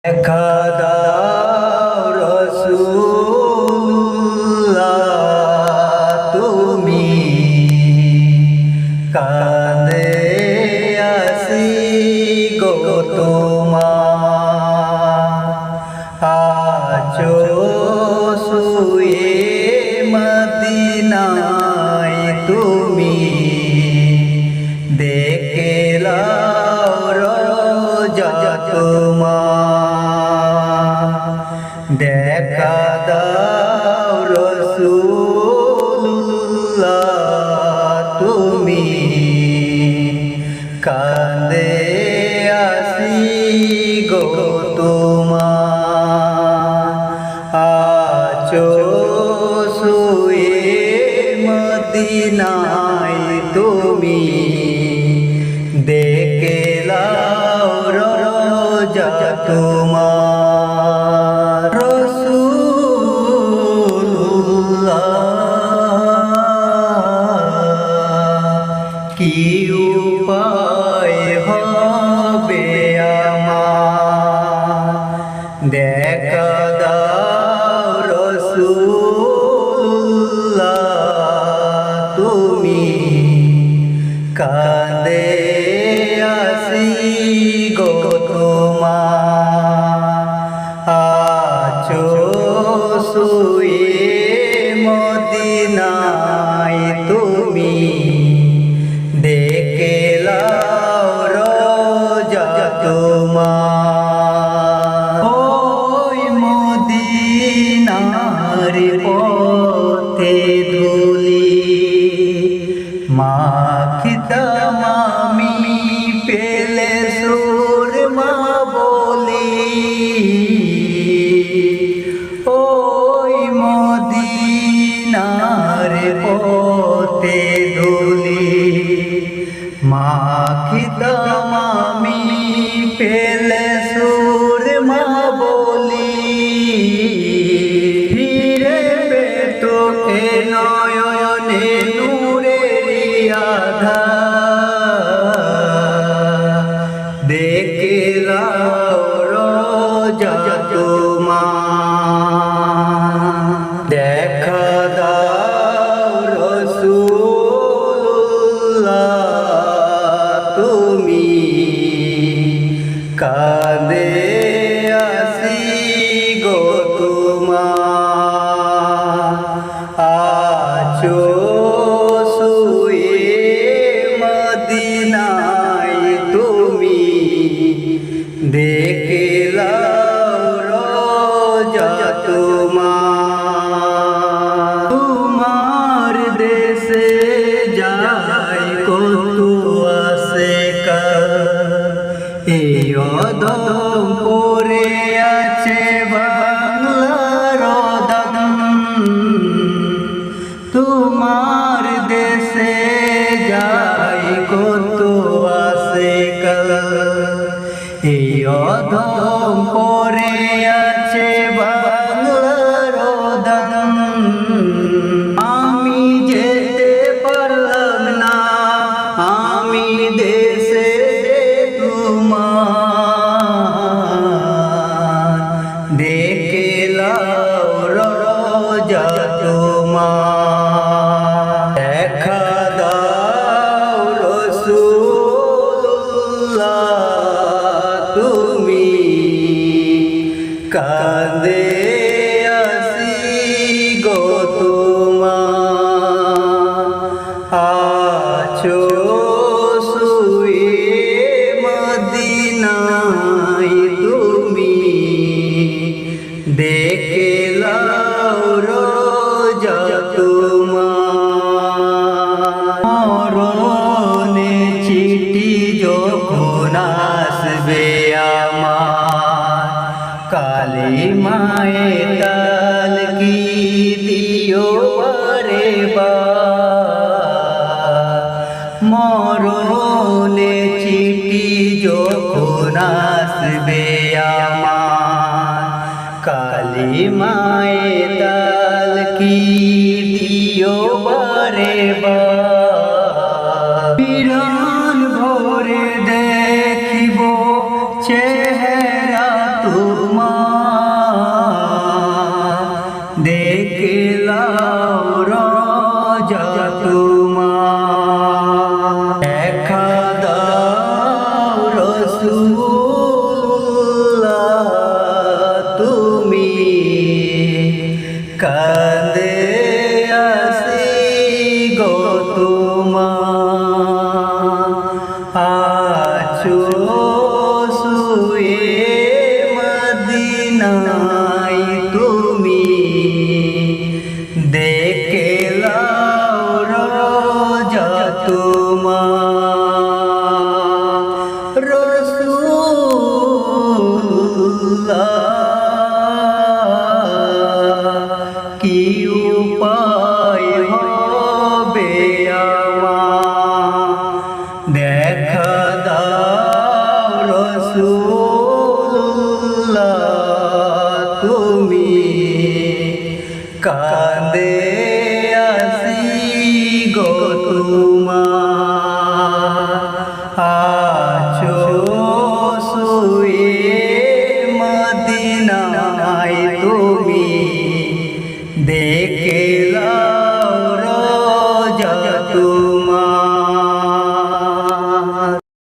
দেখা দাও রাসূলুল্লাহ, তুমি কাঁদে আসি গো তোমার আছো শুয়ে মদিনায় তুমি দেখে লাও রোজা তোমার দেখা দাও রাসূলুল্লাহ, তুমি কাঁদে আসি গো তোমার আছো শুয়ে মদিনায় তুমি দেখে লাও রোজা তোমার রাসূলুল্লাহ, কি উপায় হবে আমার দেখা দাও রাসূলুল্লাহ, তুমি কাঁদে আসি গো তোমার আছো শুয়ে মদিনায় তুমি দেখে লাও রোজা তোমার ওই মদিনার পথে ধুলি মাখিতাম আমি পেলে সুরমা বলি ওই মদিনার পথে ধুলি মাখিতাম আমি পেলে সুরমা বলি ফিরে পেতো এ নয়নে নূরেরি আধার দেখে লাও রোজা তোমার দেখা দাও রাসূলুল্লাহ, তুমি কাঁদে আসি গো তোমার আছো শুয়ে মদিনায় তুমি দেখে লাও রোজা তোমার দেশে যাই কত আসে এই অদম পড়ে আছে বাংলার দাম তোমার দেশে যাই কত আসে এই অদম পড়ে আছে বাংলার দাম আমি যেতে পারলাম না আমি দেশে তোমার দেখে লাও রোজা তোমার দেখা দাও রাসূলুল্লাহ, তুমি কাঁদে আসি গো তোমার আছো শুয়ে মদিনায় তুমি দেখে লাও রোজা তোমার মরণে চিঠি যখন আসবে আমার কালিমায়ে তালকি দিও বারে বার মরণে চিঠি যখন আসবে আমার কালিমায়ে তালকি দিও বারে বার পিরান ভরে দেখিব চেহারা তো তোমার দেখলাম রোজা তোমার দেখা দাও রাসূলুল্লাহ তুমি কাঁদে আসি গো তোমার আছো শুয়ে মদিনায় তুমি দেখলাম রোজা তোমার রাসূলুল্লাহ কি উপায় হবে আমার দেখা দাও রাসূলুল্লাহ তুমি কাঁদে আসি গো তোমার আছো শুয়ে মদিনায় তুমি দেখলা